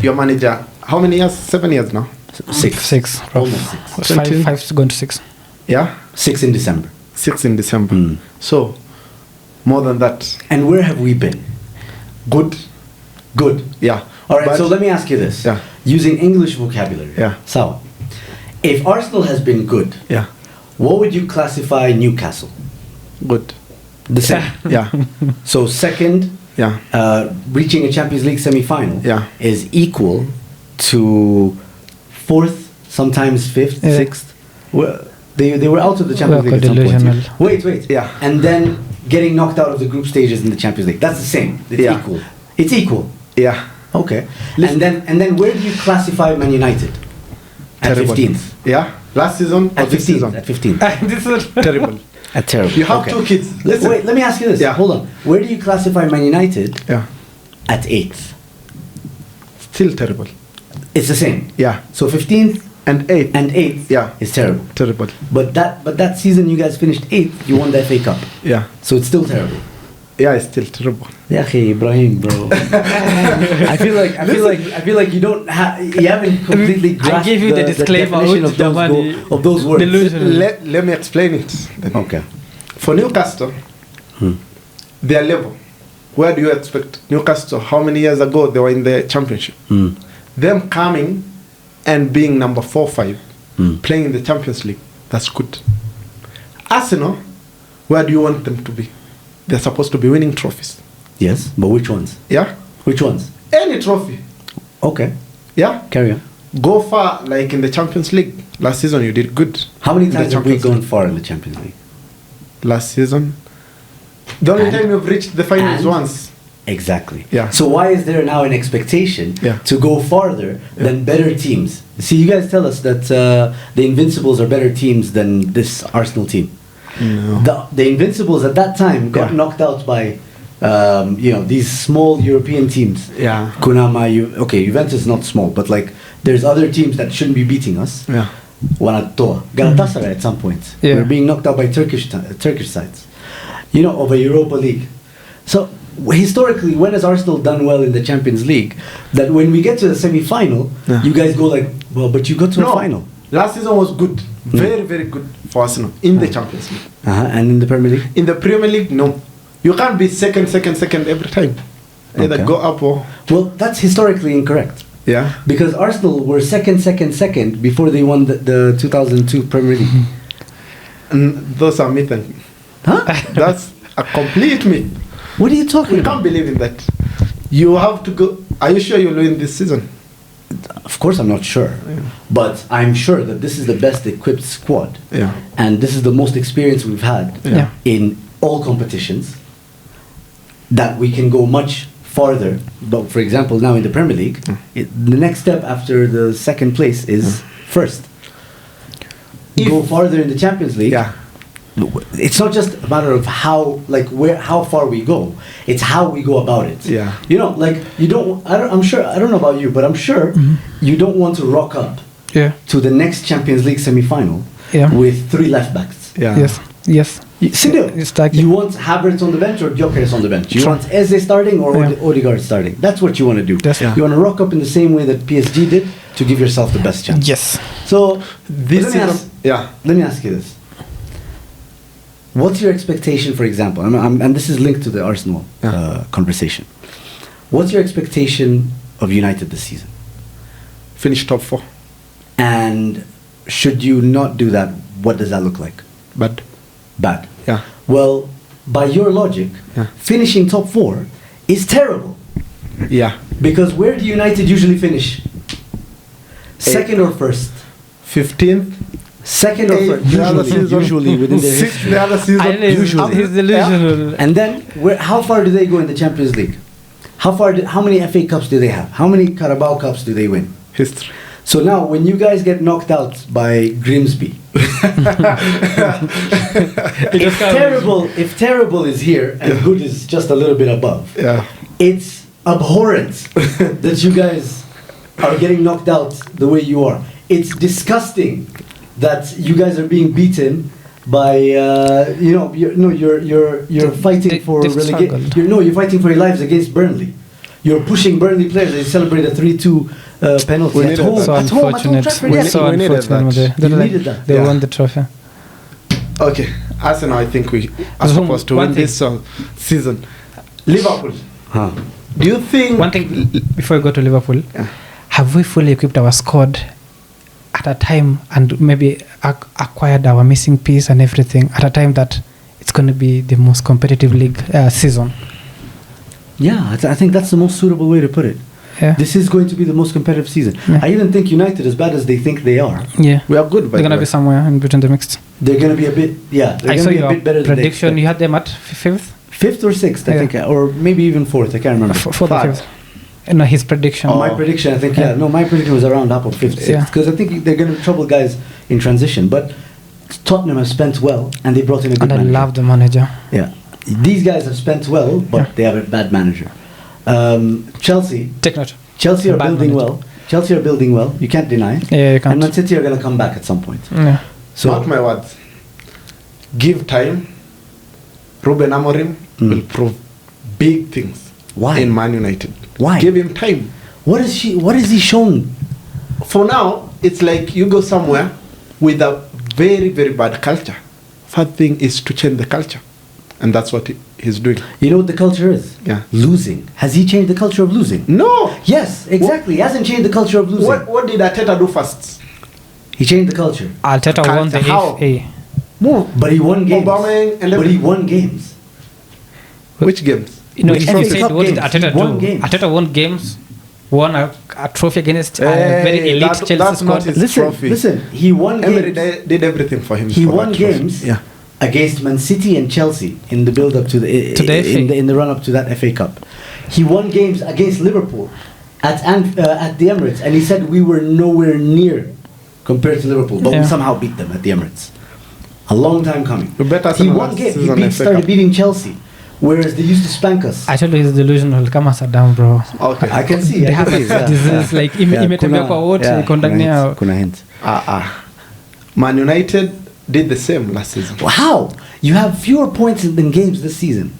your manager how many years? 7 years now. 6. Almost 6. 5 going to 6. Yeah. 6 in December. 6 in December. Mm. So more than that. And where have we been? Good. Good. Yeah. All right, But- so let me ask you this. Yeah. Using English vocabulary. Yeah. So, if Arsenal has been good, Yeah. what would you classify Newcastle? Good. The same. Yeah. So second, Yeah. reaching a Champions League semi-final Yeah. is equal to fourth, sometimes fifth, Yeah. sixth. Well, they were out of the Champions Well, League at some point. delusional. Wait. Yeah. And then getting knocked out of the group stages in the Champions League. That's the same. It's Yeah. equal. It's equal. Yeah. Okay. Listen- And then where do you classify Man United? At Terrible. 15th. Yeah. Last season or At this 15th. season? At 15th. This is Terrible. At terrible. You have Okay. 2 kids. Listen. Wait, let me ask you this. Yeah. Hold on. Where do you classify Man United Yeah. at 8th? Still terrible. It's the same. Yeah. So 15th And 8. and 8th Yeah. is terrible. Terrible. But that season you guys finished 8th, you won the FA Cup. Yeah. So it's still terrible. Yeah, it's still terrible. Yeah, hey, Ibrahim, bro. I feel like you haven't completely I grasped gave you the disclaimer definition with of the those, money. of those words. Delusional. Let me explain it. then. Okay. For Newcastle, their level, where do you expect Newcastle? How many years ago they were in the championship? Them coming and being number 4, 5, playing in the Champions League, that's good. Arsenal, where do you want them to be? They're supposed to be winning trophies. Yes, but which ones? Yeah? Which ones? Any trophy. Okay, Yeah? carry on. Go far, like in the Champions League. Last season you did good. How many in the times have we Champions gone League. far in the Champions League? Last season. The only And- time you've reached the finals and- once. Exactly. Yeah. So why is there now an expectation Yeah. to go farther than better teams? See, you guys tell us that the Invincibles are better teams than this Arsenal team. No. The Invincibles at that time got Yeah. knocked out by, these small European teams. Yeah. Kunama, Juventus is not small, but like there's other teams that shouldn't be beating us. Yeah. Wanatoa, Galatasaray at some point. Yeah. We're being knocked out by Turkish sides. Of a Europa League. So historically, when has Arsenal done well in the Champions League? That when we get to the semi-final, Yeah. you guys go like, well, but you got to a final. Last season was good. Very, very good for Arsenal in the Champions League. And in the Premier League? In the Premier League, no. You can't be second every time. Either Okay. go up or... Well, that's historically incorrect. Yeah. Because Arsenal were second before they won the 2002 Premier League. And those are myth. Huh? That's a complete myth. What are you talking We about? can't believe in that. You have to go... Are you sure you'll win this season? Of course, I'm not sure. But I'm sure that this is the best equipped squad. Yeah. And this is the most experience we've had Yeah. in all competitions. That we can go much farther. But for example, now in the Premier League, the next step after the second place is first. Go farther in the Champions League. Yeah. It's not just a matter of how far we go. It's how we go about it. Yeah. I don't know about you, but I'm sure you don't want to rock up Yeah. to the next Champions League semi-final Yeah. with 3 left backs. Yeah. Yes. Exactly. You want Havertz on the bench or Gyökeres on the bench. You Sure. want Eze starting or Yeah. Odegaard starting. That's what you want to do. Yes. Yeah. You want to rock up in the same way that PSG did to give yourself the best chance. Yes. So This let me season... ask- Yeah. let me ask you this. What's your expectation, for example, and this is linked to the Arsenal conversation. What's your expectation of United this season? Finish top 4. And should you not do that, what does that look like? But... Bad. Yeah. Well, by your logic, Yeah. finishing top 4 is terrible. Yeah. Because where do United usually finish? Second or first? 15th. Second or first? The other season. Usually within their Sixth, history. the other season. I know Usually. he's delusional. And then, how far do they go in the Champions League? How many FA Cups do they have? How many Carabao Cups do they win? History. So now, when you guys get knocked out by Grimsby, if terrible is here and good is just a little bit above, Yeah. it's abhorrent that you guys are getting knocked out the way you are. It's disgusting that you guys are being beaten by you're fighting for struggled. you're fighting for your lives against Burnley. You're pushing Burnley players. They celebrate a 3-2 penalty We at needed home. that. So At home, at Old unfortunate. Trafford, We yes. So we needed unfortunate. that. You needed that. They Yeah. won the trophy. Okay. Arsenal, I think we are So supposed to one win thing- this season. Liverpool. Huh. Do you think... One thing, before we go to Liverpool, have we fully equipped our squad at a time and maybe acquired our missing piece and everything at a time that it's going to be the most competitive league season? Yeah, I think that's the most suitable way to put it. Yeah. This is going to be the most competitive season. Yeah. I even think United, as bad as they think they are, we are good. They're going to be somewhere in between the mixed. They're going to be a bit, they're going to be a bit better than they expect. You had them at 5th? 5th or 6th, I think, or maybe even 4th, I can't remember. 4th or 5th. No, his prediction. My prediction, I think, my prediction was around up on 5th, 6th, because I think they're going to trouble guys in transition. But Tottenham have spent well, and they brought in a good manager. And I love the manager. Yeah. These guys have spent well, but they have a bad manager. Chelsea. Take note. Chelsea are building well. Chelsea are building well. You can't deny it. Yeah, you can't. And Man City are going to come back at some point. Yeah. So, mark my words. Give time. Ruben Amorim will prove big things. Why? In Man United. Why? Give him time. What is he shown? For now, it's like you go somewhere with a very, very bad culture. First thing is to change the culture. And that's what he's doing. You know what the culture is? Yeah. Losing. Has he changed the culture of losing? No. Yes, exactly. He hasn't changed the culture of losing. What did Arteta do first? He changed the culture. Arteta won the FA. No, but he won games. But he won games. Which games? You know, Which if you FA said Cup what did games? Arteta He won do? games. Arteta won games, won a trophy against a very elite Chelsea that's not squad. his trophy. Listen, he won Emery games. did everything for him. He for won that trophy. games Yeah. against Man City and Chelsea in the build-up to the FA. in the run-up to that FA Cup. He won games against Liverpool at the Emirates, and he said we were nowhere near compared to Liverpool, but we somehow beat them at the Emirates. A long time coming. He won games. He started beating Chelsea, whereas they used to spank us. I told you he's delusional kama Saddam, bro. Okay. I can see. They have disease like imetembea kwa wote kondania. Kuna hint. Man United did the same last season. How? You have fewer points than games this season.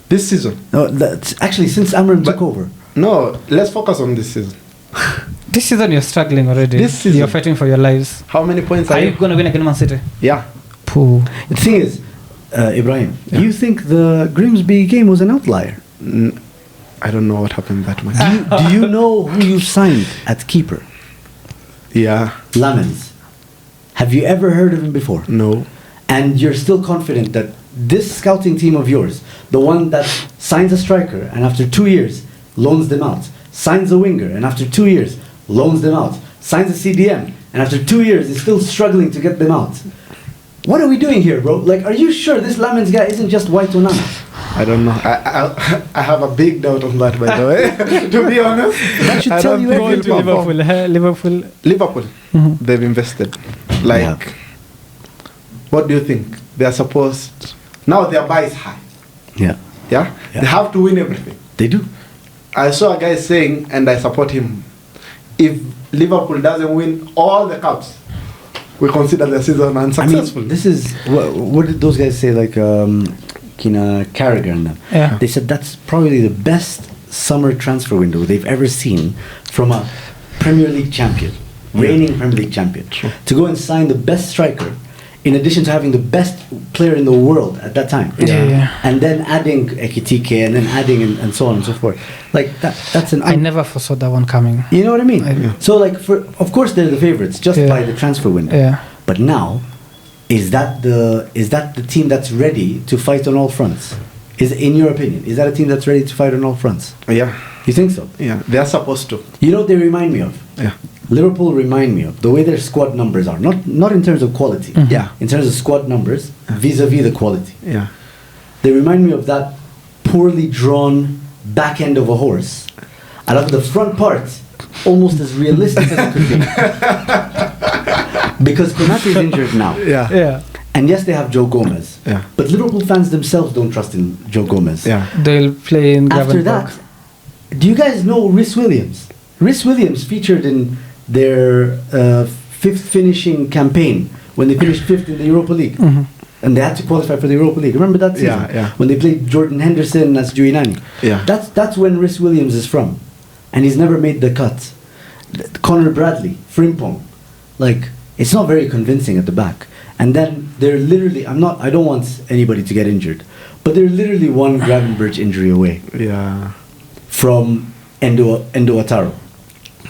This season? No, that's actually since Amram took over. No, let's focus on this season. This season you're struggling already. This season you're fighting for your lives. How many points are you going to win against Man City? Yeah. Pooh. The thing is, Ibrahim, do you think the Grimsby game was an outlier? I don't know what happened that much. Do you know who you signed at keeper? Yeah. Lamens. Have you ever heard of him before? No. And you're still confident that this scouting team of yours, the one that signs a striker and after 2 years loans them out, signs a winger and after 2 years loans them out, signs a CDM and after 2 years is still struggling to get them out? What are we doing here, bro? Like, are you sure this Lamens guy isn't just white Onana? I don't know. I have a big doubt on that, by the way. To be honest, that should tell you everything. Liverpool. Mm-hmm. They've invested. Like, what do you think? They are supposed. Now their buy is high. Yeah. They have to win everything. They do. I saw a guy saying, and I support him, if Liverpool doesn't win all the cups, we consider the season unsuccessful. I mean, this is what did those guys say? Like Kina Carragher and them. Yeah. They said that's probably the best summer transfer window they've ever seen from a Premier League champion, reigning Premier League champion, to go and sign the best striker, in addition to having the best player in the world at that time. And then adding Ekitike and then adding and so on and so forth. Like that's an. I never foresaw that one coming. You know what I mean? So like, of course they're the favorites just by the transfer window. Yeah. But now, is that the team that's ready to fight on all fronts? In your opinion, is that a team that's ready to fight on all fronts? Yeah. You think so? Yeah, they are supposed to. You know what they remind me of? Yeah. Liverpool remind me of the way their squad numbers are. Not in terms of quality. Mm-hmm. Yeah. In terms of squad numbers, vis-a-vis the quality. Yeah. They remind me of that poorly drawn back end of a horse. I love the front part, almost as realistic as it could be. Because Konate is injured now. Yeah. And yes, they have Joe Gomez. Yeah. But Liverpool fans themselves don't trust in Joe Gomez. Yeah. They'll play in After Gravenberch. that, do you guys know Rhys Williams? Rhys Williams featured in their fifth finishing campaign when they finished fifth in the Europa League. Mm-hmm. And they had to qualify for the Europa League. Remember that season? Yeah. When they played Jordan Henderson as Juinani. Yeah. That's when Rhys Williams is from. And he's never made the cut. Connor Bradley, Frimpong. Like, it's not very convincing at the back. And then they're literally, I don't want anybody to get injured, but they're literally one Gravenberch injury away. Yeah. from Endo Ataro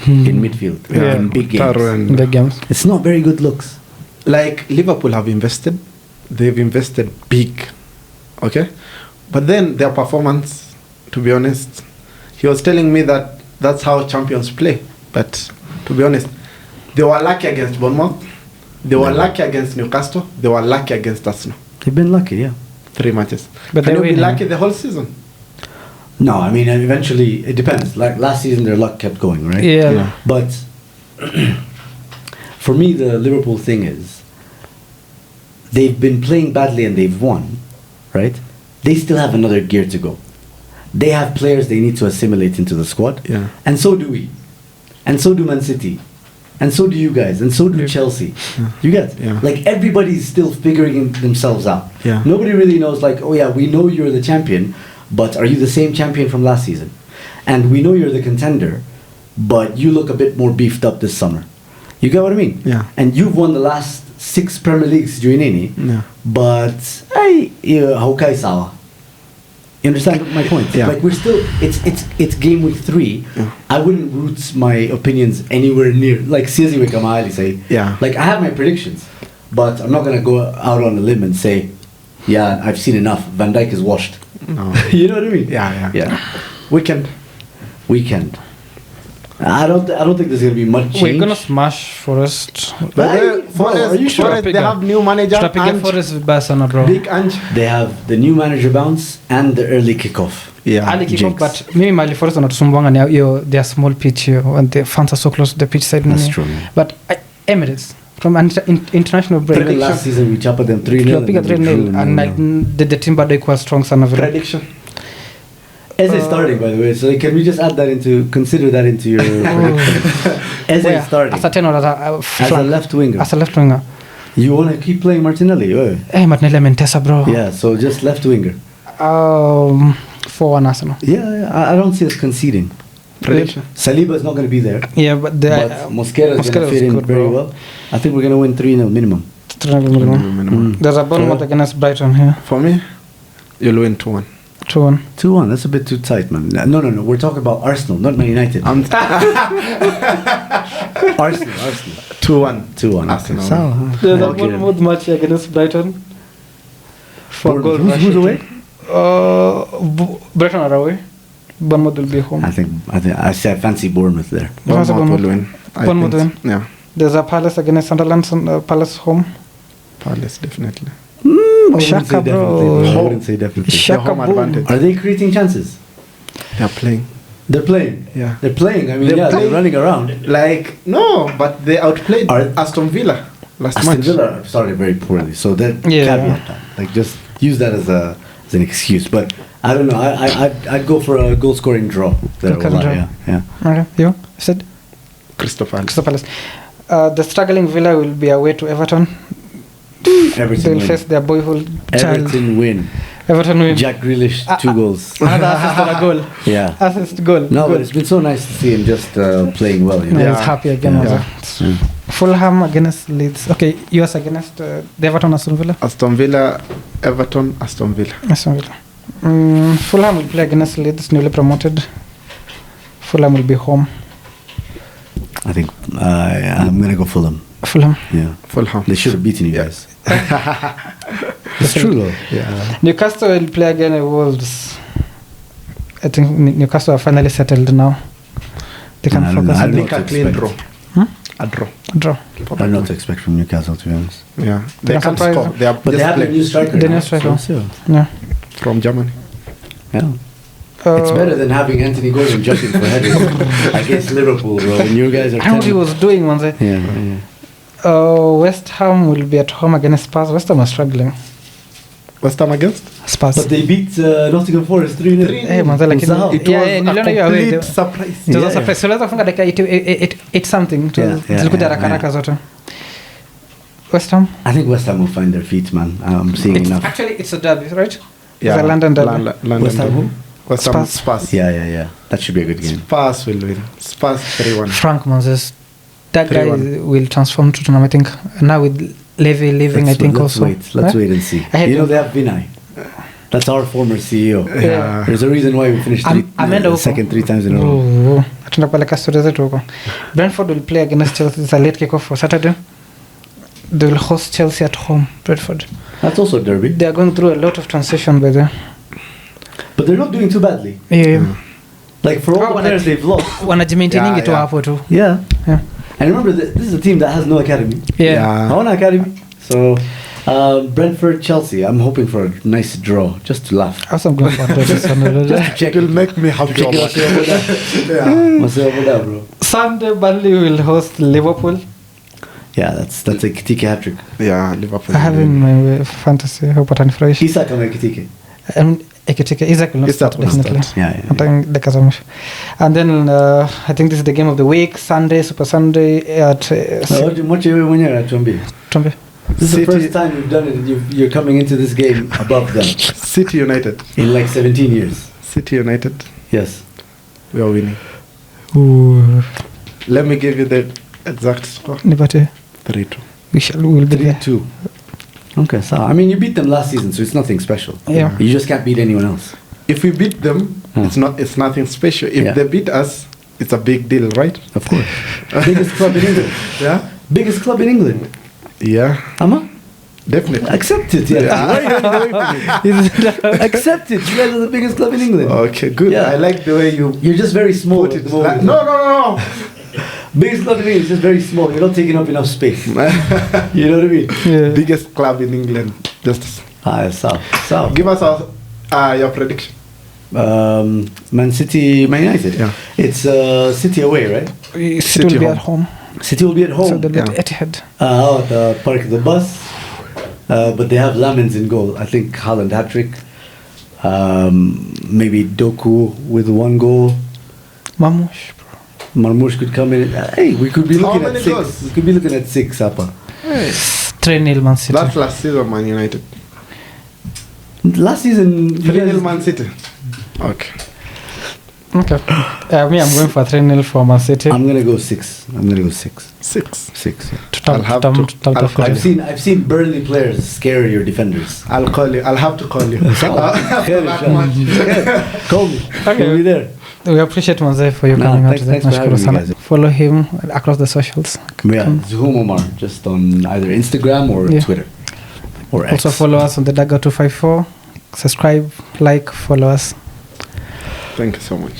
in midfield in big games. Big games. It's not very good looks. Like Liverpool have invested, they've invested big, okay? But then their performance, to be honest, he was telling me that that's how champions play. But to be honest, they were lucky against Bournemouth, they were lucky against Newcastle, they were lucky against Arsenal. They've been lucky, yeah. 3 matches. But Can they you be win. lucky the whole season? No, I mean, eventually, it depends. Like last season, their luck kept going, right? Yeah. But for me, the Liverpool thing is, they've been playing badly and they've won, right? They still have another gear to go. They have players they need to assimilate into the squad. Yeah. And so do we. And so do Man City. And so do you guys. And so do Chelsea. You get? Yeah. Like, everybody's still figuring themselves out. Yeah. Nobody really knows, like, oh yeah, we know you're the champion, but are you the same champion from last season? And we know you're the contender, but you look a bit more beefed up this summer. You get what I mean? Yeah. And you've won the last 6 Premier Leagues, Juinini, Yeah. but Hawkeye sawa. You understand my point? Yeah. Like, we're still, it's game week 3. Yeah. I wouldn't root my opinions anywhere near, like, Siazi Wekamali say. Yeah. Like, I have my predictions, but I'm not going to go out on a limb and say, yeah, I've seen enough. Van Dijk is washed. No. You know what I mean? Yeah. Weekend. I don't think there's gonna be much change. We're gonna smash Forest. But are you sure? Forest, they have new manager. Tutapiga Forest vibaya sana bro. Big Ange. They have the new manager bounce and the early kickoff. Yeah. Ali kick Jinx. off, but mimi mali Forest wanatusumbuanga ni hiyo their small pitch hiyo and the fans are so close to the pitch side. That's nini. true, man. But Emirates from an international break. Even last season we chopper them 3-0. Tukapiga 3-0 and like the team bado ikuwa strong sana vile. Prediction. Eze starting, by the way, so can we just consider that into your prediction? Eze Where? starting. As a 10 or as a As a left winger. As a left winger. You want to keep playing Martinelli? Martinelli Mentesa bro. Yeah, so just left winger. 4-1 Arsenal. Yeah, I don't see us conceding. Prediction. Saliba is not going to be there. Yeah, but Mosquera is going to fit in good, very bro. well. I think we're going to win 3-0 minimum. There's a Bournemouth against Brighton here. For me, you'll win 2-1. 2-1. 2-1, that's a bit too tight, man. No. We're talking about Arsenal, not Man United. Arsenal. 2-1. 2-1. Arsenal. So, There's a okay. Bournemouth match against Brighton. For goal. Who's away? Brighton are away. Bournemouth will be home. I think I fancy Bournemouth there. Bournemouth will win. Bournemouth win. Yeah. There's a Palace against Sunderland. Palace home. Palace, definitely. Shaka, bro. I wouldn't say definitely. Shaka, home boom. advantage. Are they creating chances? They're playing. They're playing. Yeah. They're playing. I mean, They're they're running around. Like, no, but they outplayed Are- Aston Villa last Aston match. Villa started very poorly, so that Yeah. caveat that. Like, just use that as an excuse. But I don't know. I'd go for a goal scoring draw. There, Goal scoring draw. Yeah. Okay, you said Crystal Palace. Crystal Palace. The struggling Villa will be away to Everton. Everton They'll win. face their boyhood child. Everton win. Everton win. Jack Grealish, 2 goals. Another assist and a goal. Yeah. Assist goal. No, goal. but it's been so nice to see him just playing well. You know? I Yeah. was happy again. Yeah. Also. Fulham against Leeds. Okay, yours against the Everton Aston Villa. Aston Villa, Everton, Aston Villa. Aston Villa. Fulham will play against Leeds, newly promoted. Fulham will be home. I think I'm gonna go Fulham. Fulham. Yeah. Fulham. They should have beaten you guys. It's true though. Yeah. Newcastle will play again at Wolves. I think Newcastle are finally settled now. They can I don't focus know. I on think what a to clean expect. draw. Hmm? A draw. draw. I don't know what to expect from Newcastle, to be honest. Yeah. They They're can't surprised. score. They are But they just have a playing new striker. The now, new striker. so- Yeah. from Germany. Yeah. It's better than having Anthony Gordon jumping for headers against Liverpool, bro. When you guys are I know what he was doing once. Yeah. West Ham will be at home against Spurs. West Ham are struggling. West Ham against? Spurs. But they beat Nottingham Forest 3-0. Eh, manze, like Usahau. It was a niliona hiyo away. complete surprise. It was a Yeah. surprise. So let's funga dakika 8 something. Zilikuja haraka haraka zote. West Ham. I think West Ham will find their feet, man. I'm seeing enough. Actually, it's a derby, right? Yeah. It's a London derby. London West Ham derby. who? West Ham Spurs. Spurs. Yeah. That should be a good game. Spurs will win. Spurs 3-1. Frank Moses. That guy 3-1. will transform to Tottenham, I think. Now with Levy leaving, I think let's also. Let's wait and see. I had You know him. they have Vinay. That's our former CEO. Yeah. There's a reason why we finished second 3 times in a row. Tunapeleka stories zetu huko. Brentford will play against Chelsea. It's a late kickoff for Saturday. They will host Chelsea at home. Brentford. That's also a derby. They are going through a lot of transition by the. But they're not doing too badly. Yeah. Like for all the players they've lost. Wanajimaintaining it hapo tu. Yeah. And remember, this is a team that has no academy. No academy. So, Brentford, Chelsea. I'm hoping for a nice draw, just to laugh. I'm going for this one. Just to check. It will make me happy. Bro. Sunday, Burnley will host Liverpool. Yeah, that's a Kitike hat-trick. Yeah, Liverpool. I have in my fantasy. Hope I'm fresh. Isak and Kitike. Ekitike. Isaac will not start, definitely. Yeah. And then I think this is the game of the week. Sunday, Super Sunday at. This is the first time you've done it. You're coming into this game above them. City United. In like 17 years. City United. Yes. We are winning. Ooh. Let me give you the exact score. 3-2. We'll be 3-2. Okay, so I mean you beat them last season, so it's nothing special. Yeah. You just can't beat anyone else. If we beat them, it's nothing special. If they beat us, it's a big deal, right? Of course. Biggest club in England. Yeah. Biggest club in England. Yeah. Amma? Definitely. Accept it. Yeah. Accept it. You guys are the biggest club in England. Okay, good. Yeah. I like the way You're just very small. put it. No. Biggest club in England is just very small. You're not taking up enough space. You know what I mean? Yeah. Biggest club in England. Just South. give us your prediction. Man City, Man United. Yeah. It's City away, right? City will be at home. City will be at home. So they'll be at Etihad. The park the bus. But they have Lamens in goal. I think Haaland hat-trick. Maybe Doku with 1 goal. Marmoush could come in. Hey, we could be looking at 6. goals? We could be looking at 6, Appa. 3-0 Man City. That's last season, Man United. Last season, 3-0 Man City. Okay. Me, I'm going for 3-0 for Man City. I'm gonna go 6. 6. 6. I'll have to. I've seen Burnley players scare your defenders. I'll call you. I'll have to call you. Call me. Okay. We'll be there. We appreciate Manze for you coming out today. Thanks for having me, guys. Follow him across the socials. Yeah, Zuhum Omar, just on either Instagram or Twitter or X. Also follow us on the Dagger 254. Subscribe, like, follow us. Thank you so much.